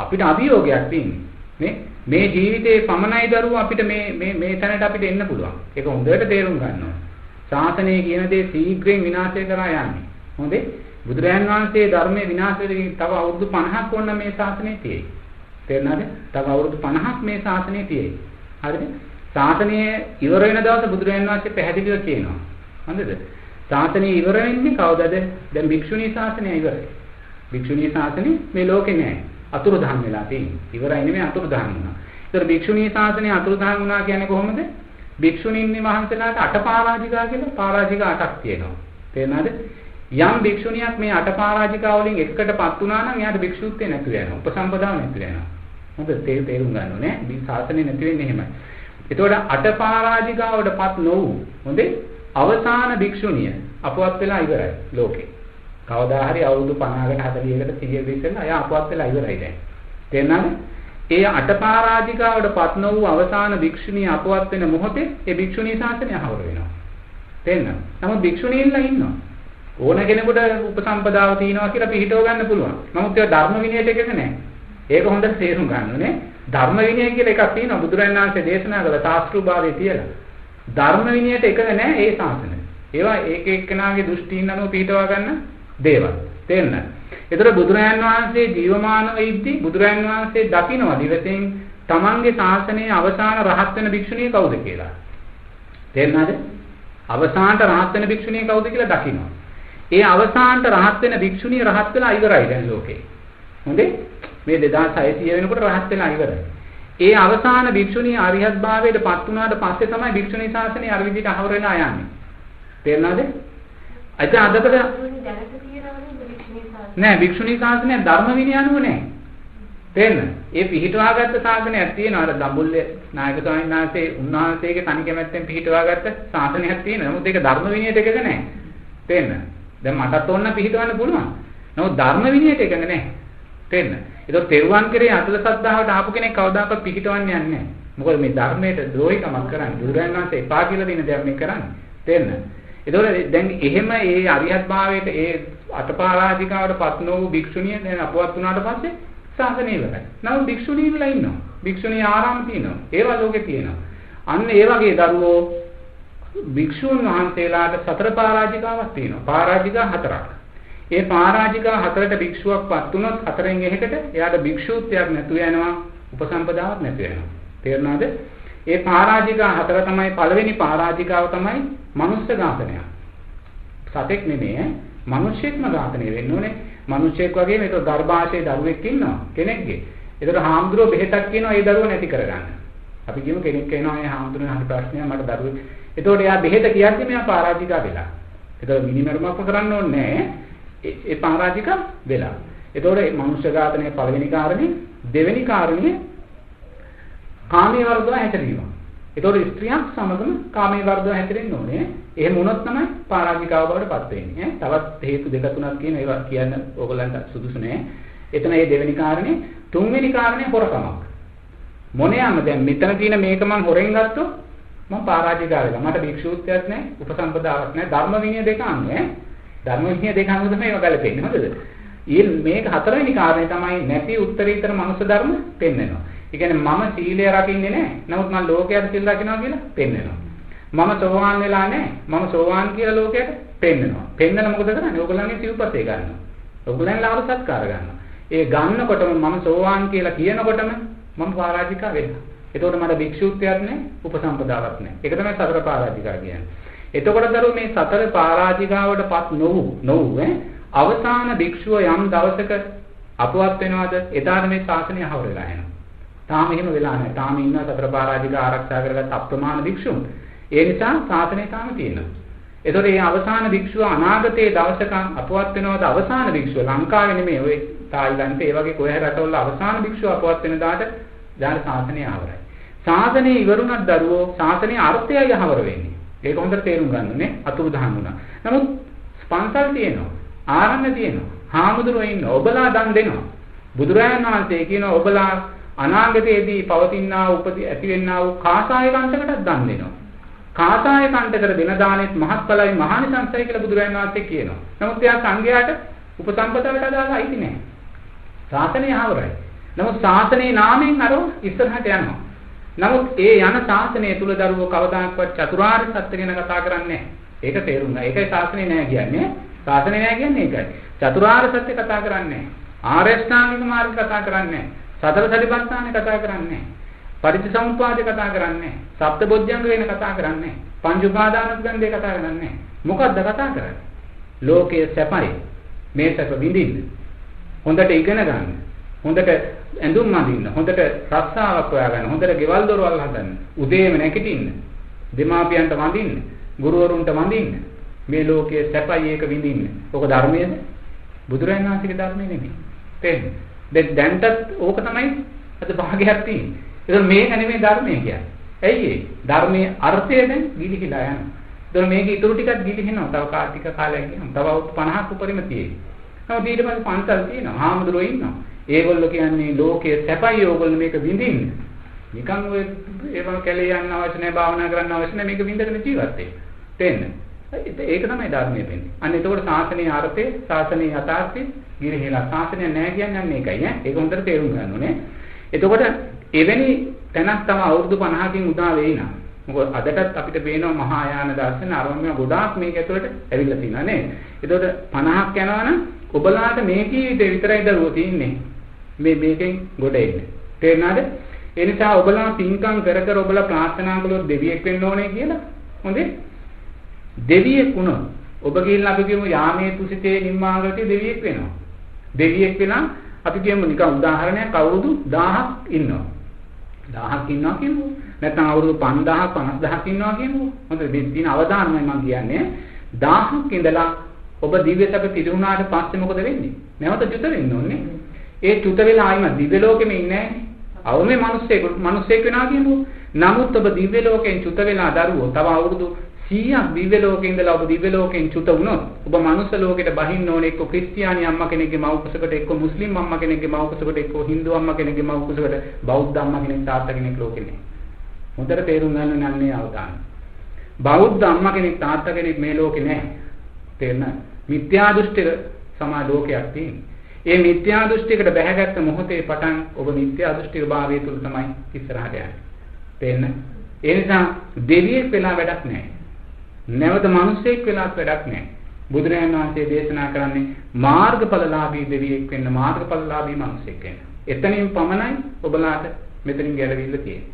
අපිට අභියෝගයක් තියෙන්නේ. මේ ජීවිතේ පමණයි දරුවෝ අපිට මේ තැනට අපිට එන්න පුළුවන්. ඒක හොඳට තේරුම් ගන්න ඕනේ. ශාසනය කියන දේ ශීඝ්‍රයෙන් විනාශය කරා යන්නේ. හොඳේ බුදුරජාන් වහන්සේ ධර්මයේ විනාශ වෙදී තව අවුරුදු 50ක් වොන්න මේ ශාසනය තියෙයි. තේරුණාද? තව අවුරුදු 50ක් මේ ශාසනය තියෙයි. හරිද? ශාසනය ඉවර වෙන දවස බුදුරජාන් වහන්සේ පැහැදිලිව කියනවා. හරිද? ශාසනය ඉවර වෙන්නේ කවදද? දැන් භික්ෂුණී ශාසනය ඉවරයි. භික්ෂුණී ශාසනය මේ ලෝකේ නෑ. අතුරුදහන් වෙලා තියෙන්නේ. ඉවරයි නෙමෙයි අතුරුදහන් වුණා. ඒතර භික්ෂුණී ශාසනය අතුරුදහන් වුණා කියන්නේ කොහොමද? භික්ෂුණීන් වහන්සේලාට අටපාරාජිකා කියලා පාරාජිකා 8ක් තියෙනවා. තේරුණාද? යම් භික්ෂුණියක් මේ අටපාරාජිකා වලින් එකකටපත් වුණා නම් එයාට භික්ෂුත්වය නැති වෙනවා. උපසම්පදාව නැති වෙනවා. හොඳ තේරුම් ගන්න ඕනේ. මේ ශාසනය නැති වෙන්නේ එහෙමයි. එතකොට අටපාරාජිකාවටපත් නොවු හොඳේ අවසාන භික්ෂුණිය අපවත් වෙලා ඉවරයි ලෝකේ. කවදා හරි අවුරුදු 50කට 40කට 100කට ඉස්සෙල්ලා එයා අපවත් වෙලා ඉවරයි දැන්. තේරුණාද? ඒ අටපාරාජිකාවටපත් නොවු අවසාන භික්ෂුණිය අපවත් වෙන මොහොතේ ඒ භික්ෂුණී ශාසනය හවර වෙනවා. තේරුණාද? නමුත් භික්ෂුණීන්ලා ඉන්නවා. ඕන කෙනෙකුට උපසම්පදාව තියෙනවා කියලා පිළිහිටව ගන්න පුළුවන්. නමුත් ඒක ධර්ම විනයට එකක නැහැ. ඒක හොඳට තේරුම් ගන්න ඕනේ. ධර්ම විනය කියලා එකක් තියෙනවා බුදුරජාණන් වහන්සේ දේශනා කළ ශාස්ත්‍රභාවයේ තියලා. ධර්ම විනයට එකක නැහැ ඒ ශාසනය. ඒවා එක එක්කෙනාගේ දෘෂ්ටීන් අනුව පිළිහිටව ගන්න දේවල්. තේරුණාද? ඒතර බුදුරජාණන් වහන්සේ ජීවමානව ඉද්දි බුදුරජාණන් වහන්සේ දකිනවා දිවසෙන් තමන්ගේ ශාසනයේ අවසාන රහත් වෙන භික්ෂුණිය කවුද කියලා. තේරුණාද? අවසානට රහත් වෙන භික්ෂුණිය කවුද කියලා දකිනවා. ඒ අවසානට රහත් වෙන භික්ෂුණිය රහත් වෙලා ඉවරයි දැන් ලෝකේ. හොඳේ? මේ 2600 වෙනකොට රහත් වෙලා ඉවරයි. ඒ අවසාන භික්ෂුණිය අරිහත් භාවයට පත් වුණාට පස්සේ තමයි භික්ෂුණී ශාසනය අර විදිහට අහවර වෙලා යන්නේ. තේරුණාද? අදකට නෑ භික්ෂුණී ශාසනය ධර්ම විනය අනුව නෑ. තේරෙනවද? ඒ පිහිටවාගත්ත ශාසනයක් තියෙනවා. අර දඹුල්ලේ නායක ස්වාමීන් වහන්සේ උන්වහන්සේගේ තනි කැමැත්තෙන් පිහිටවාගත්ත ශාසනයක් තියෙනවා. නමුත් ඒක ධර්ම විනයට එකක නෑ. තේරෙනවද? දැන් මටත් ඕන පිහිටවන්න පුළුවන්. නමුත් ධර්ම විනයට එකක නෑ. තේරෙනවද? ඒක තෙරුවන් කරේ අතල සද්ධාවට ආපු කෙනෙක් කවදාකවත් පිහිටවන්නේ නැහැ. මොකද මේ ධර්මයට ද්‍රෝහිකමක් කරන්නේ. බුදුරජාණන් වහන්සේ එපා කියලා දෙන දේක් මේ කරන්නේ. තේරෙනවද? ඒතකොට දැන් එහෙම ඒ අරිහත් භාවයට ඒ අටපාරාජිකාවට පත් නොවු භික්ෂුණිය දැන් අපවත් වුණාට පස්සේ ශාසනය ඉවරයි. නමුත් භික්ෂුණීන්ලා ඉන්නවා. භික්ෂුණී ආරාම තියෙනවා. ඒවා ලෝකේ තියෙනවා. අන්න ඒ වගේ දරුවෝ භික්ෂුන් වහන්සේලාට සතර පාරාජිකාවක් තියෙනවා. පාරාජිකා 4ක්. ඒ පාරාජිකා 4ට භික්ෂුවක්පත් වුණොත් 4න් එකකට එයාට භික්ෂූත්වයක් නැතු වෙනවා. උපසම්පදාවක් නැතු වෙනවා. තේරුණාද? ඒ පාරාජිකා 4 තමයි පළවෙනි පාරාජිකාව තමයි මනුස්ස ඝාතනය. සතෙක් නෙමෙයි මනුෂ්‍යෙක්ම ඝාතනය වෙන්න ඕනේ. මනුෂ්‍යෙක් වගේ මේක ගර්භාෂයේ දරුවෙක් ඉන්නවා කෙනෙක්ගේ. ඒතර හාමුදුරුවෝ බෙහෙතක් කියනවා ඒ දරුවා නැති කරගන්න. අපි කියමු කෙනෙක් කියනවා මේ හාමුදුරුවෝ අහන ප්‍රශ්නය මට දරුවෙක්. ඒතකොට එයා බෙහෙත කියද්දි මෙයා පාරාජිකා වෙලා. ඒතකොට මිනිමරුමක්ම කරන්න ඕනේ නැහැ. ඒ පාරාජිකා වෙලා. ඒතකොට මේ මනුෂ්‍ය ඝාතනයේ පළවෙනි කාරණේ දෙවෙනි කාරණේ කාමයේ වර්ධව හැසිරීම. ඒතකොට ස්ත්‍රියක් සමගම කාමයේ වර්ධව හැසිරෙන්න ඕනේ. එහෙම වුණොත් තමයි පාරාජිකාව බවට පත් වෙන්නේ. තවත් හේතු දෙක තුනක් කියන ඒවා කියන්න ඕගලන්ට සුදුසු නෑ. එතන මේ දෙවෙනි කාරණේ, තුන්වෙනි කාරණේ හොරකමක්. මොනියම දැන් මෙතන තියෙන මේක මම හොරෙන් ගත්තොත් මම පාරාජිකා වෙලා. මට භික්ෂූත්වයක් නෑ, උපසම්පදාවක් නෑ, ධර්ම විනය දෙක අනුව ධර්ම විනය දෙක අනුව තමයි ඒවා ගැලපෙන්නේ. හරිද? මේක හතරවෙනි කාරණේ තමයි නැති උත්තරීතර මනුෂ්‍ය ධර්ම පෙන්වනවා. ඒ කියන්නේ මම සීලය රකින්නේ නැහැ. නමුත් මම ලෝකයට සීල් රකින්නවා කියලා පෙන්නනවා. මම සෝවාන් වෙලා නැහැ. මම සෝවාන් කියලා ලෝකයට පෙන්නනවා. පෙන්නන මොකද කරන්නේ? ඕගොල්ලන්ගේ සිව්පස්සේ ගන්නවා. ඕගොල්ලන් ලාභ සත්කාර ගන්නවා. ඒ ගන්නකොටම මම සෝවාන් කියලා කියනකොටම මම පාරාජිකා වෙනවා. එතකොට මට භික්ෂූත්වයක් නැහැ, උපසම්පදාවක් නැහැ. ඒක තමයි සතර පාරාජිකා කියන්නේ. එතකොට දරුවෝ මේ සතර පාරාජිකාවටපත් නොවු අවසාන භික්ෂුව යම් දවසක අපවත් වෙනවද? එදාට මේ ශාසනය හවර වෙලා යනවා. තාම එහෙම වෙලා නැහැ. තාම ඉන්නවා සතර පාරාජිකා ආරක්ෂා කරගත් අප්‍රමාණ භික්ෂුන්. ඒ නිසා ශාසනය තාම තියෙනවා. ඒතකොට මේ අවසාන භික්ෂුව අනාගතයේ දවසක අපවත් වෙනවද? අවසාන භික්ෂුව ලංකාවේ නෙමෙයි ඔය තායිලන්තේ ඒ වගේ කොහේ රටවල අවසාන භික්ෂුව අපවත් වෙන දාට දාන ශාසනය ආවරයි. ශාසනය ඉවරුණත් දරුවෝ ශාසනයේ අර්ථයයි ආවර වෙන්නේ. ඒක හොඳට තේරුම් ගන්න ඕනේ. අතුරුදහන් වුණා. නමුත් පන්සල් තියෙනවා. ආරණ්‍ය තියෙනවා. හාමුදුරුවෝ ඉන්නවා. ඔබලා දන් දෙනවා. බුදුරජාණන් වහන්සේ කියනවා ඔබලා අනාගතයේදී පවතිනා උපදී ඇතිවෙනා වූ කාසාය කන්ටකටත් දන් දෙනවා. කාසාය කන්ටකට දෙන දානෙත් මහත්ඵලයි මහානිසංසයි කියලා බුදුරජාණන් වහන්සේ කියනවා. නමුත් එයා සංඝයාට උපසම්පදාවට අදාළ අයිති නැහැ. ශාසනය ආවරයි. නමුත් ශාසනයේ නාමයෙන් අර ඉස්සරහට යනවා. නමුත් ඒ යන ශාසනය තුල දරුවෝ කවදාකවත් චතුරාර්ය සත්‍ය ගැන කතා කරන්නේ නැහැ. ඒක තේරුම් ගන්න. ඒකයි ශාසනය නෑ කියන්නේ. ශාසනය නෑ කියන්නේ ඒකයි. චතුරාර්ය සත්‍ය කතා කරන්නේ නැහැ. ආර්ය අෂ්ටාංගික මාර්ග කතා කරන්නේ නැහැ. සතර සතිපට්ඨාන කතා කරන්නේ නැහැ. පටිච්චසමුප්පාද කතා කරන්නේ නැහැ. සප්තබොධ්‍යංග වෙන කතා කරන්නේ නැහැ. පංච උපාදානස්කන්ධය කතා කරන්නේ නැහැ. මොකද්ද කතා කරන්නේ? ලෝකයේ සැපයි. මේ සැප විඳින්න. හොඳට ඉගෙන ගන්න. හොඳට ඇඳුම් අඳින්න. හොඳට රස්සාවක් හොයාගන්න. හොඳට ගෙවල් දොරවල් හදන්න. උදේම නැගිටින්න. දෙමාපියන්ට වඳින්න. ගුරුවරුන්ට වඳින්න. මේ ලෝකයේ සැපයි ඒක විඳින්න. ඔක ධර්මයේද? බුදුරජාණන් වහන්සේගේ ධර්මයේ නෙමෙයි. තේරෙනවද? දැන්ටත් ඕක තමයි අද භාගයක් තියෙන්නේ. ඒක මේක නෙමෙයි ධර්මය කියන්නේ. ඇයි ඒ? ධර්මයේ අර්ථය දැන් ගිලිහිලා යනවා. ඒතර මේක ඊටු ටිකක් ගිලිහිනවා. තව කාටික කාලයක් ගියම තව 50ක් උපරිම තියෙයි. නමුත් ඊට පස්සේ පන්සල් තියෙනවා. හාමුදුරුවෝ ඉන්නවා. ඒගොල්ලෝ කියන්නේ ලෝකයේ සැපයි ඕගොල්ලෝ මේක විඳින්න. නිකන් ඔය ඒවම කැලේ යන්න අවශ්‍ය නැහැ, භාවනා කරන්න අවශ්‍ය නැහැ, මේක විඳගෙන ජීවත් වෙන්න. තේන්න. ඒක තමයි ධර්මයේ වෙන්නේ. අන්න එතකොට ශාසනීය අර්ථය, ශාසනීය යථාර්ථය ගිලිහිලා ශාසනය නැහැ කියන්නේ අන්න ඒකයි ඈ. ඒක හොඳට තේරුම් ගන්න ඕනේ. එතකොට එවැනි තැනක් තම අවුරුදු 50කින් උදා වෙයි නා. මොකද අදටත් අපිට පේනවා මහායාන දර්ශන අරමුණ ගොඩාක් මේක ඇතුළට ඇවිල්ලා තියෙනවා නේද? එතකොට 50ක් යනවනම් ඔබලාට මේ ජීවිතේ විතරයි දරුවෝ තියෙන්නේ. මේකෙන් ගොඩ එන්න. තේරුණාද? ඒ නිසා ඔබලා පින්කම් කර කර ඔබලා ප්‍රාර්ථනා කළොත් දෙවියෙක් වෙන්න ඕනේ කියලා. හොඳේ? දෙවියෙක් වුණොත් ඔබ ගිහිල්ලා අපි කියමු යාමේ තුසිතේ නිම්මාගටි දෙවියෙක් වෙනවා. දෙවියෙක් වෙනා අපි කියමු නිකන් උදාහරණයක් අවුරුදු 1000ක් ඉන්නවා. 1000ක් ඉන්නවා කියමු. නැත්නම් අවුරුදු 5000ක් 50000ක් ඉන්නවා කියමු. හොඳ මේ දින අවදානමයි මම කියන්නේ. 1000ක් ඉඳලා ඔබ දිව්‍ය සැප පිරුණාට පස්සේ මොකද වෙන්නේ? නැවත චුත වෙන්න ඕනේ. ඒ චුත වෙලා ආයිම දිව්‍ය ලෝකෙම ඉන්නේ නැහැ. අවමේ මිනිස්සෙක් වෙනවා කියමු. නමුත් ඔබ දිව්‍ය ලෝකෙන් චුත වෙලා දරුවෝ තව අවුරුදු 100ක් දිව්‍ය ලෝකේ ඉඳලා ඔබ දිව්‍ය ලෝකෙන් චුත වුණොත් ඔබ මනුස්ස ලෝකෙට බහින්න ඕනේ එක්ක ක්‍රිස්තියානි අම්මා කෙනෙක්ගේ මව් කුසකට එක්ක මුස්ලිම් අම්මා කෙනෙක්ගේ මව් කුසකට එක්ක හින්දු අම්මා කෙනෙක්ගේ මව් කුසකට බෞද්ධ අම්මා කෙනෙක් තාත්තා කෙනෙක් ලෝකෙ නැහැ. හොඳට තේරුම් ගන්න යන්නේ අවදාන. බෞද්ධ අම්මා කෙනෙක් තාත්තා කෙනෙක් මේ ලෝකේ නැහැ. තේරෙනවද? මිත්‍යා දෘෂ්ටික සමාජ ලෝකයක් තියෙනවා. ඒ මිත්‍යා දෘෂ්ටියකට බැහැගත්ත මොහොතේ පටන් ඔබ මිත්‍යා දෘෂ්ටික භාවය තුල තමයි ඉස්සරහට යන්නේ. තේරෙනවද? ඒ නිසා දෙවියෙක් වෙලා වැඩක් නැහැ. නැවත මිනිසෙක් වෙලාත් වැඩක් නැහැ. බුදුරජාණන් වහන්සේ දේශනා කරන්නේ මාර්ගඵලලාභී දෙවියෙක් වෙන්න, මාර්ගඵලලාභී මිනිසෙක් වෙන්න. එතනින් පමණයි ඔබලාට මෙතනින් ගැලවිල්ල තියෙන්නේ.